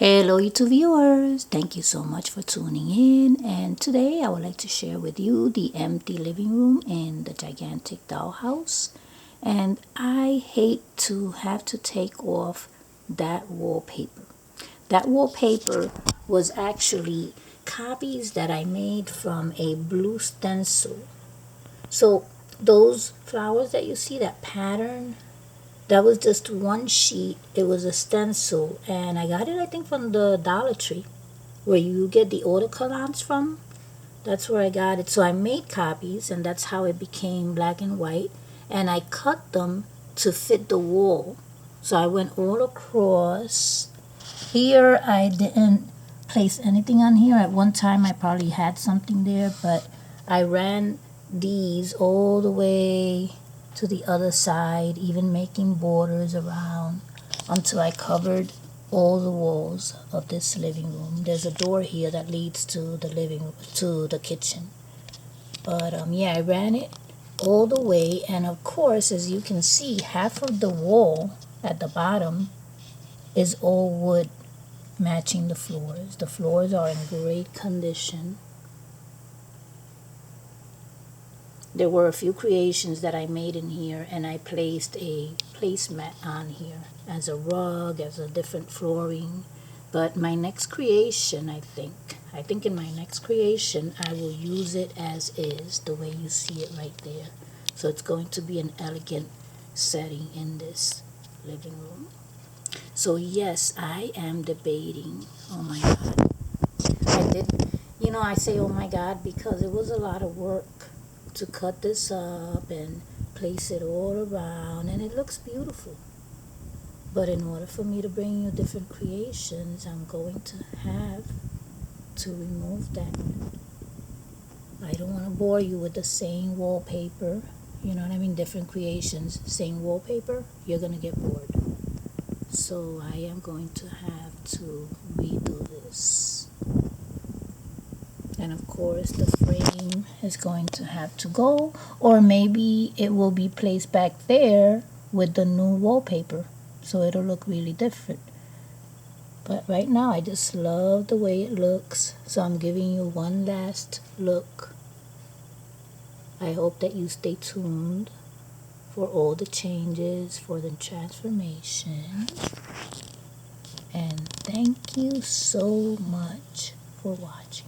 Hello YouTube viewers, thank you so much for tuning in, and today I would like to share with you the empty living room in the gigantic dollhouse. And I hate to have to take off that wallpaper. That wallpaper was actually copies that I made from a blue stencil. So those flowers that you see, that pattern, that was just one sheet. It was a stencil, and I got it, I think, from the Dollar Tree, where you get the autocollants from. That's where I got it. So I made copies, and that's how it became black and white. And I cut them to fit the wall. So I went all across. Here, I didn't place anything on here. At one time, I probably had something there, but I ran these all the way to the other side, even making borders around until I covered all the walls of this living room. There's a door here that leads to the kitchen. But yeah, I ran it all the way, and of course, as you can see, half of the wall at the bottom is all wood matching the floors. The floors are in great condition. There were a few creations that I made in here, and I placed a placemat on here as a rug, as a different flooring. But my next creation, I think in my next creation, I will use it as is, the way you see it right there. So it's going to be an elegant setting in this living room. So yes, I am debating. Oh my God. I say oh my God because it was a lot of work to cut this up and place it all around, and it looks beautiful. But in order for me to bring you different creations, I'm going to have to remove that. I don't want to bore you with the same wallpaper. You know what I mean? Different creations, same wallpaper, you're going to get bored. So I am going to have to redo this. And of course the frame is going to have to go, or maybe it will be placed back there with the new wallpaper, so it'll look really different. But right now I just love the way it looks, so I'm giving you one last look. I hope that you stay tuned for all the changes, for the transformation. And thank you so much for watching.